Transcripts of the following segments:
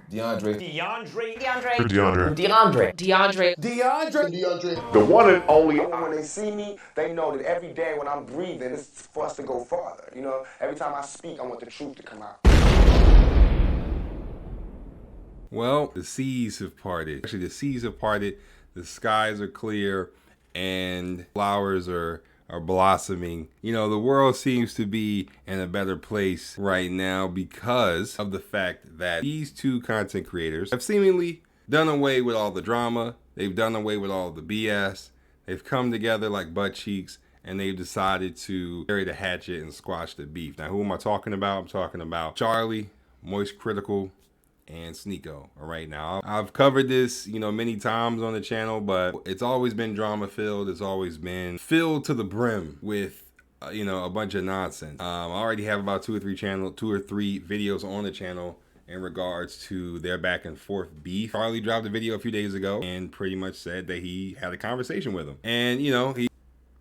DeOndre. DeOndre. The one and only. When they see me, they know that every day when I'm breathing, it's for us to go farther. You know, every time I speak, I want the truth to come out. Well, the seas have parted. Actually, the seas have parted, the skies are clear, and flowers are blossoming. You know, the world seems to be in a better place right now because of the fact that these two content creators have seemingly done away with all the drama. They've done away with all the BS. They've come together like butt cheeks, and they've decided to bury the hatchet and squash the beef. Now, who am I talking about? I'm talking about Charlie, MoistCritkal, and Sneako. All right, now I've covered this, you know, many times on the channel, but it's always been drama filled. It's always been filled to the brim with you know, a bunch of nonsense. I already have about two or three videos on the channel in regards to their back and forth beef. Charlie dropped a video a few days ago and pretty much said that he had a conversation with him, and you know, he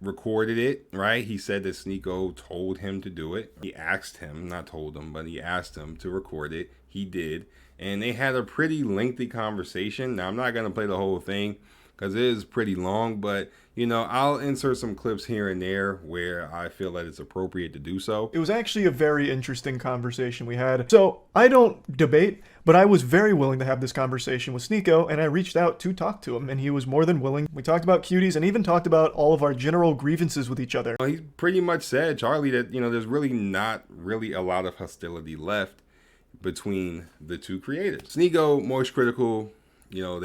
recorded it, right? He said that Sneako told him to do it. He asked him, not told him, but he asked him to record it. He did. And they had a pretty lengthy conversation. Now, I'm not going to play the whole thing because it is pretty long, but you know, I'll insert some clips here and there where I feel that it's appropriate to do so. It was actually a very interesting conversation we had. So I don't debate, but I was very willing to have this conversation with Sneako, and I reached out to talk to him, and he was more than willing. We talked about cuties and even talked about all of our general grievances with each other. He pretty much said, Charlie, that, you know, there's really not a lot of hostility left between the two creators. Sneako, MoistCritkal, you know,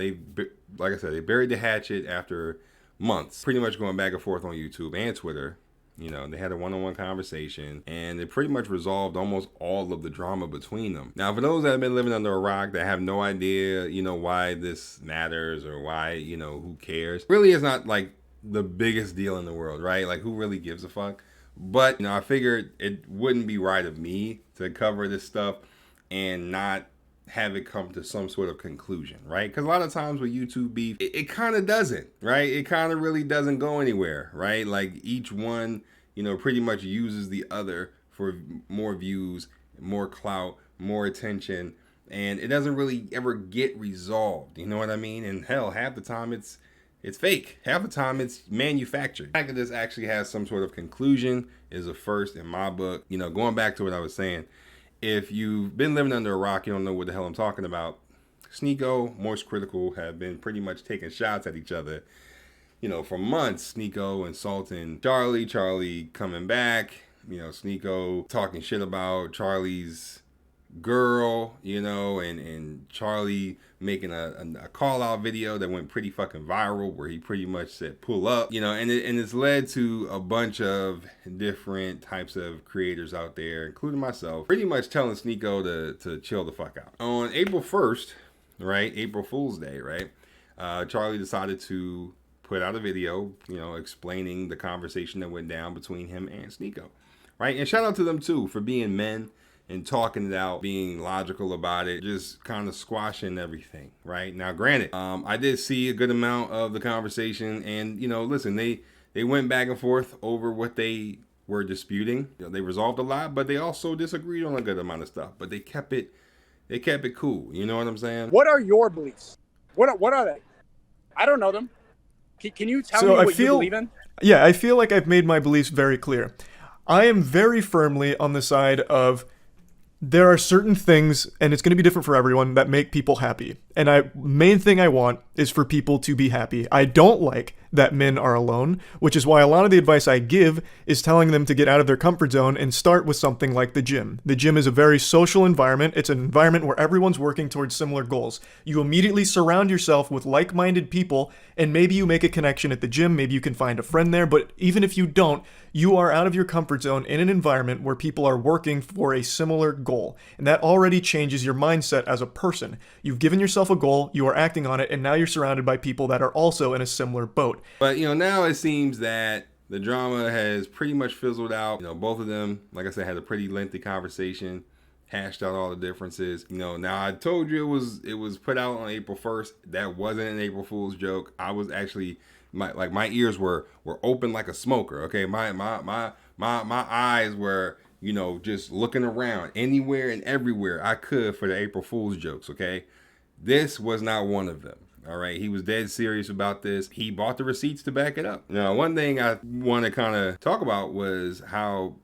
like I said, they buried the hatchet after months, pretty much going back and forth on YouTube and Twitter. You know, they had a one-on-one conversation, and they pretty much resolved almost all of the drama between them. Now, for those that have been living under a rock that have no idea, you know, why this matters or why, you know, who cares, really is not like the biggest deal in the world, right? Like, who really gives a fuck? But, you know, I figured it wouldn't be right of me to cover this stuff and not have it come to some sort of conclusion, right? Because a lot of times with YouTube beef, it kind of doesn't, right? It kind of really doesn't go anywhere, right? Like, each one, you know, pretty much uses the other for more views, more clout, more attention, and it doesn't really ever get resolved, you know what I mean? And hell, half the time it's fake. Half the time it's manufactured. The fact that this actually has some sort of conclusion is a first in my book. You know, going back to what I was saying, if you've been living under a rock, you don't know what the hell I'm talking about. Sneako, MoistCritkal have been pretty much taking shots at each other, you know, for months. Sneako insulting Charlie coming back, you know, Sneako talking shit about Charlie's girl, you know, and Charlie making a call out video that went pretty fucking viral where he pretty much said pull up, you know, and it's led to a bunch of different types of creators out there, including myself, pretty much telling Sneako to chill the fuck out. On April 1st, right, April Fool's Day, right, Charlie decided to put out a video, you know, explaining the conversation that went down between him and Sneako, right? And shout out to them too for being men and talking it out, being logical about it, just kind of squashing everything, right? Now, granted, I did see a good amount of the conversation, and, you know, listen, they went back and forth over what they were disputing. You know, they resolved a lot, but they also disagreed on a good amount of stuff, but they kept it cool. You know what I'm saying? What are your beliefs? What are they? I don't know them. Can you tell me what you believe in? Yeah, I feel like I've made my beliefs very clear. I am very firmly on the side of there are certain things, and it's going to be different for everyone, that make people happy. And main thing I want is for people to be happy. I don't like that men are alone, which is why a lot of the advice I give is telling them to get out of their comfort zone and start with something like the gym. The gym is a very social environment. It's an environment where everyone's working towards similar goals. You immediately surround yourself with like-minded people, and maybe you make a connection at the gym, maybe you can find a friend there, but even if you don't, you are out of your comfort zone in an environment where people are working for a similar goal. And that already changes your mindset as a person. You've given yourself a goal, you are acting on it, and now you're surrounded by people that are also in a similar boat. But, you know, now it seems that the drama has pretty much fizzled out. You know, both of them, like I said, had a pretty lengthy conversation, hashed out all the differences. You know, now I told you it was put out on April 1st. That wasn't an April Fool's joke. I was actually, my ears were open like a smoker. Okay, my eyes were you know, just looking around anywhere and everywhere I could for the April Fool's jokes, okay? This was not one of them. All right, he was dead serious about this. He bought the receipts to back it up. Now, one thing I want to kind of talk about was how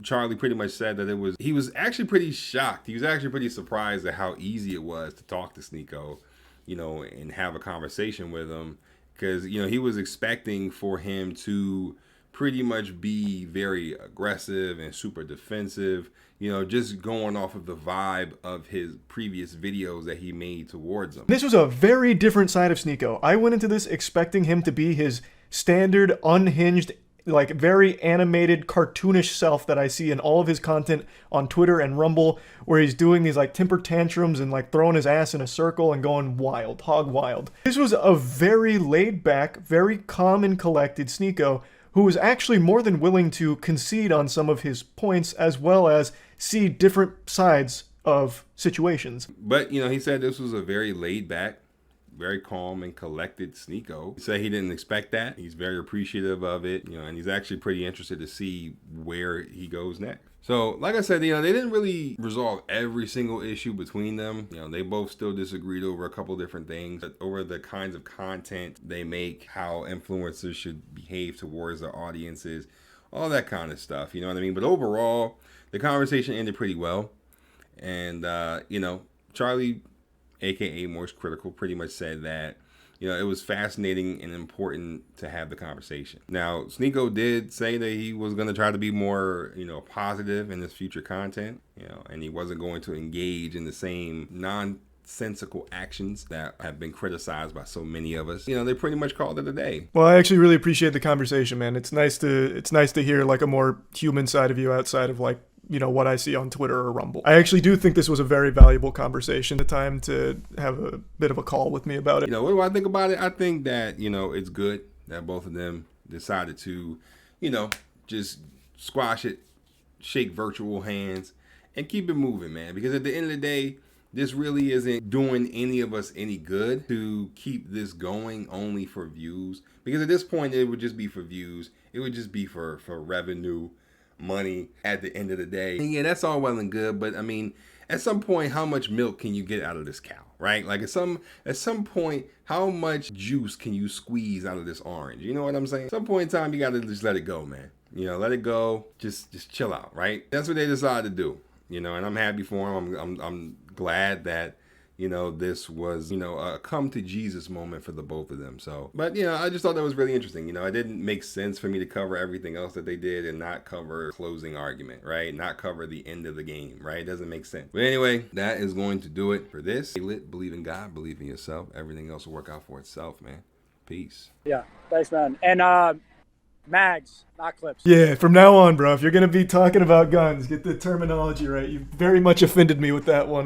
Charlie pretty much said that he was actually pretty shocked. He was actually pretty surprised at how easy it was to talk to Sneako, you know, and have a conversation with him. Because, you know, he was expecting for him to pretty much be very aggressive and super defensive, you know, just going off of the vibe of his previous videos that he made towards him. This was a very different side of Sneako. I went into this expecting him to be his standard, unhinged, like very animated, cartoonish self that I see in all of his content on Twitter and Rumble, where he's doing these like temper tantrums and like throwing his ass in a circle and going wild, hog wild. This was a very laid back, very calm and collected Sneako, who was actually more than willing to concede on some of his points as well as see different sides of situations. But, you know, he said this was a very laid back, very calm and collected Sneako. He said he didn't expect that. He's very appreciative of it, you know, and he's actually pretty interested to see where he goes next. So, like I said, you know, they didn't really resolve every single issue between them. You know, they both still disagreed over a couple different things, over the kinds of content they make, how influencers should behave towards their audiences, all that kind of stuff, you know what I mean? But overall, the conversation ended pretty well. And, you know, Charlie, aka MoistCritkal, pretty much said that, you know, it was fascinating and important to have the conversation. Now, Sneako did say that he was going to try to be more, you know, positive in his future content, you know, and he wasn't going to engage in the same nonsensical actions that have been criticized by so many of us. You know, they pretty much called it a day. Well, I actually really appreciate the conversation, man. It's nice to hear like a more human side of you outside of like, you know, what I see on Twitter or Rumble. I actually do think this was a very valuable conversation. The time to have a bit of a call with me about it. You know, what do I think about it? I think that, you know, it's good that both of them decided to, you know, just squash it, shake virtual hands, and keep it moving, man. Because at the end of the day, this really isn't doing any of us any good to keep this going only for views. Because at this point, it would just be for views. It would just be for revenue, money at the end of the day. And yeah, that's all well and good, but I mean, at some point, how much milk can you get out of this cow, right? Like at some point, how much juice can you squeeze out of this orange? You know what I'm saying? At some point in time, you gotta just let it go, man. You know, let it go. Just chill out, right? That's what they decided to do. You know, and I'm happy for them. I'm glad that, you know, this was, you know, a come to Jesus moment for the both of them. So, but, you know, I just thought that was really interesting. You know, it didn't make sense for me to cover everything else that they did and not cover closing argument, right? Not cover the end of the game, right? It doesn't make sense. But anyway, that is going to do it for this. Stay lit, believe in God, believe in yourself. Everything else will work out for itself, man. Peace. Yeah, thanks, man. And mags, not clips. Yeah, from now on, bro, if you're going to be talking about guns, get the terminology right. You very much offended me with that one.